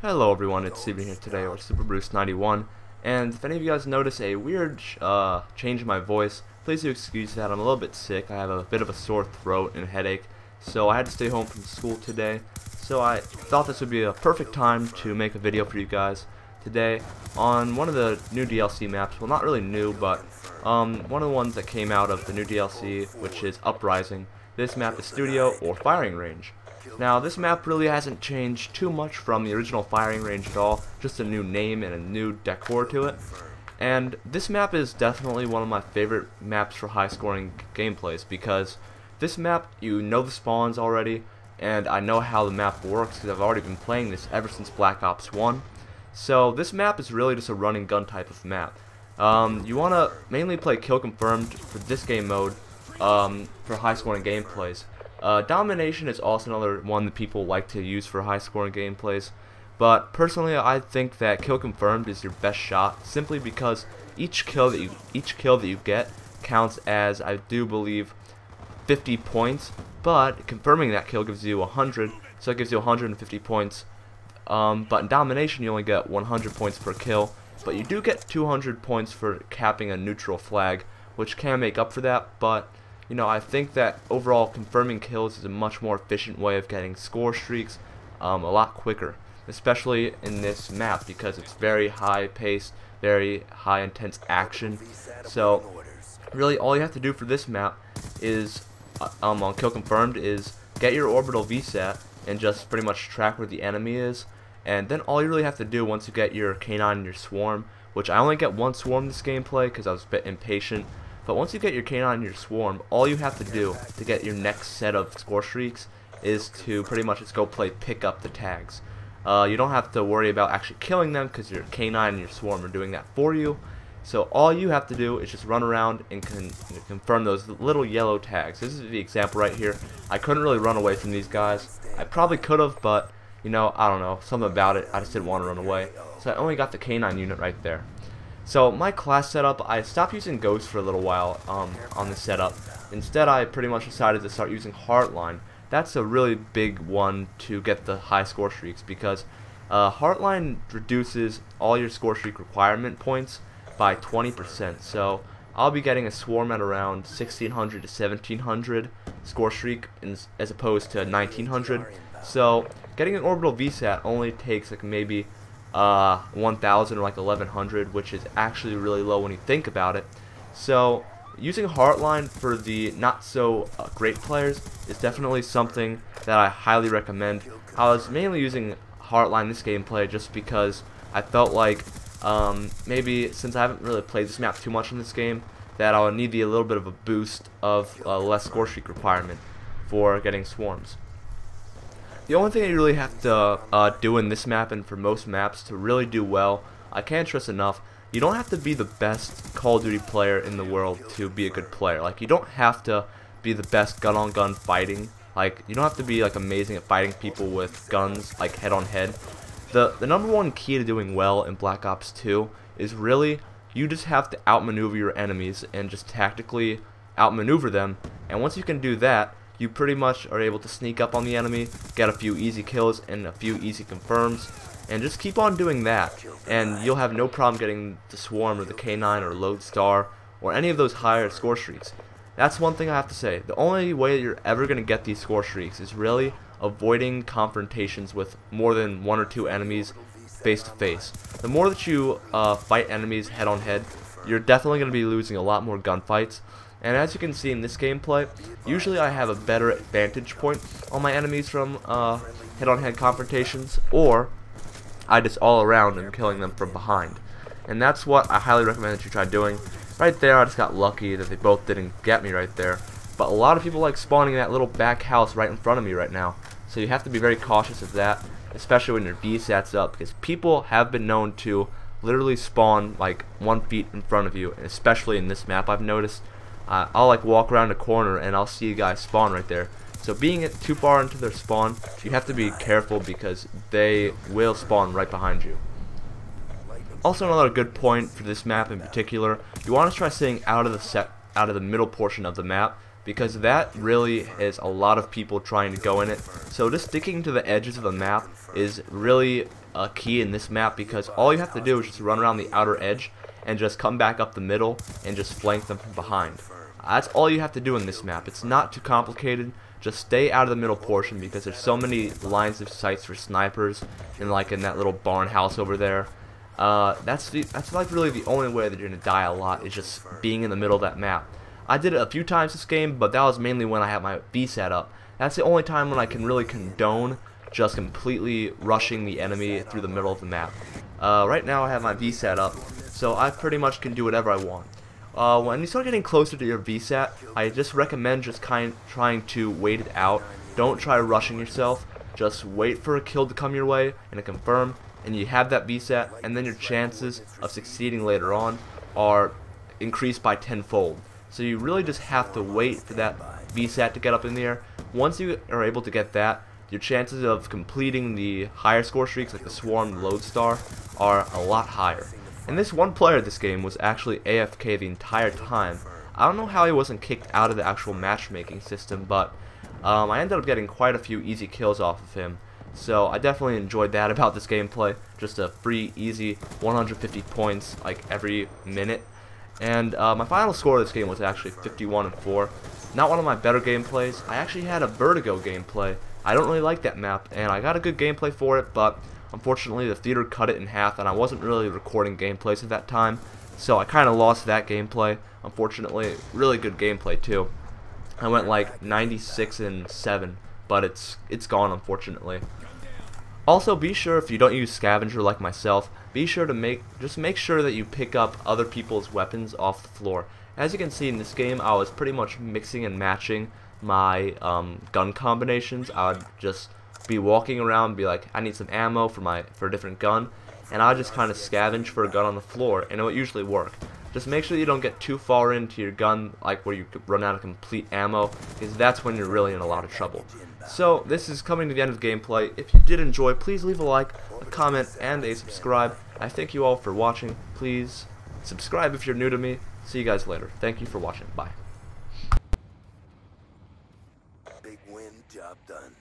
Hello everyone, it's Steven here today, or SuperBruce91, and if any of you guys notice a weird change in my voice, please do excuse that. I'm a little bit sick. I have a bit of a sore throat and headache, so I had to stay home from school today. So I thought this would be a perfect time to make a video for you guys today on one of the new DLC maps. Well, not really new, but one of the ones that came out of the new DLC, which is Uprising. This map is Studio or Firing Range. Now, this map really hasn't changed too much from the original Firing Range at all, just a new name and a new decor to it. And this map is definitely one of my favorite maps for high-scoring gameplays, because this map, you know the spawns already, and I know how the map works because I've already been playing this ever since Black Ops 1. So this map is really just a run and gun type of map. You want to mainly play Kill Confirmed for this game mode for high-scoring gameplays. Domination is also another one that people like to use for high-scoring gameplays, but personally I think that Kill Confirmed is your best shot, simply because each kill that you get counts as, I do believe, 50 points, but confirming that kill gives you 100, so it gives you 150 points. But in Domination you only get 100 points per kill, but you do get 200 points for capping a neutral flag, which can make up for that. But you know, I think that overall confirming kills is a much more efficient way of getting score streaks a lot quicker, especially in this map because it's very high paced, very high intense action. So really all you have to do for this map is on Kill Confirmed is get your orbital VSAT and just pretty much track where the enemy is, and then all you really have to do once you get your K9 and your swarm, which I only get one swarm this gameplay because I was a bit impatient. But once you get your K9 and your swarm, all you have to do to get your next set of score streaks is to pretty much just go play pick up the tags. You don't have to worry about actually killing them because your K9 and your swarm are doing that for you. So all you have to do is just run around and confirm those little yellow tags. This is the example right here. I couldn't really run away from these guys. I probably could have, but you know, I don't know, something about it, I just didn't want to run away. So I only got the K9 unit right there. So my class setup, I stopped using Ghost for a little while on this setup. Instead, I pretty much decided to start using Heartline. That's a really big one to get the high score streaks, because Heartline reduces all your score streak requirement points by 20%. So I'll be getting a swarm at around 1600 to 1700 score streak as opposed to 1900. So getting an orbital VSAT only takes like maybe 1000 or like 1100, which is actually really low when you think about it. So using Heartline for the not so great players is definitely something that I highly recommend. I was mainly using Heartline this gameplay just because I felt like maybe since I haven't really played this map too much in this game, that I would need a little bit of a boost of less score streak requirement for getting swarms. The only thing you really have to do in this map, and for most maps, to really do well, I can't stress enough, you don't have to be the best Call of Duty player in the world to be a good player. Like, you don't have to be the best gun-on-gun fighting. Like, you don't have to be like amazing at fighting people with guns, like head-on-head. The number one key to doing well in Black Ops 2 is really, you just have to outmaneuver your enemies and just tactically outmaneuver them. And once you can do that, you pretty much are able to sneak up on the enemy, get a few easy kills and a few easy confirms, and just keep on doing that, and you'll have no problem getting the swarm or the K9 or Lodestar or any of those higher score streaks. That's one thing I have to say. The only way that you're ever going to get these score streaks is really avoiding confrontations with more than one or two enemies face to face. The more that you fight enemies head on head, you're definitely going to be losing a lot more gunfights. And as you can see in this gameplay, usually I have a better vantage point on my enemies from head-on-head confrontations, or I just all around and killing them from behind. And that's what I highly recommend that you try doing. Right there, I just got lucky that they both didn't get me right there. But a lot of people like spawning that little back house right in front of me right now. So you have to be very cautious of that, especially when your VSAT's up, because people have been known to literally spawn like 1 feet in front of you, and especially in this map I've noticed. I'll like walk around a corner and I'll see a guy spawn right there. So being too far into their spawn, you have to be careful because they will spawn right behind you. Also, another good point for this map in particular, you want to try staying out of the middle portion of the map, because that really is a lot of people trying to go in it. So just sticking to the edges of the map is really a key in this map, because all you have to do is just run around the outer edge and just come back up the middle and just flank them from behind. That's all you have to do in this map. It's not too complicated. Just stay out of the middle portion, because there's so many lines of sights for snipers, and like in that little barn house over there. That's like really the only way that you're gonna die a lot, is just being in the middle of that map. I did it a few times this game, but that was mainly when I had my V set up. That's the only time when I can really condone just completely rushing the enemy through the middle of the map. Right now I have my V set up, so I pretty much can do whatever I want. When you start getting closer to your VSAT, I just recommend just trying to wait it out. Don't try rushing yourself. Just wait for a kill to come your way and a confirm, and you have that VSAT, and then your chances of succeeding later on are increased by tenfold. So you really just have to wait for that VSAT to get up in the air. Once you are able to get that, your chances of completing the higher score streaks, like the Swarm, the Lodestar, are a lot higher. And this one player of this game was actually AFK the entire time. I don't know how he wasn't kicked out of the actual matchmaking system, but I ended up getting quite a few easy kills off of him. So I definitely enjoyed that about this gameplay. Just a free, easy 150 points like every minute. And my final score of this game was actually 51-4. Not one of my better gameplays. I actually had a Vertigo gameplay. I don't really like that map, and I got a good gameplay for it, but unfortunately the theater cut it in half, and I wasn't really recording gameplays at that time, so I kind of lost that gameplay. Unfortunately, really good gameplay too. I went like 96-7, but it's gone, unfortunately. Also, be sure, if you don't use scavenger like myself, be sure to make sure that you pick up other people's weapons off the floor. As you can see in this game, I was pretty much mixing and matching my gun combinations. I would just be walking around and be like, I need some ammo for a different gun, and I would just kind of scavenge for a gun on the floor, and it would usually work. Just make sure you don't get too far into your gun, like where you run out of complete ammo, because that's when you're really in a lot of trouble. So this is coming to the end of the gameplay. If you did enjoy, please leave a like, a comment, and a subscribe. I thank you all for watching. Please subscribe if you're new to me. See you guys later. Thank you for watching. Bye. Big win, job done.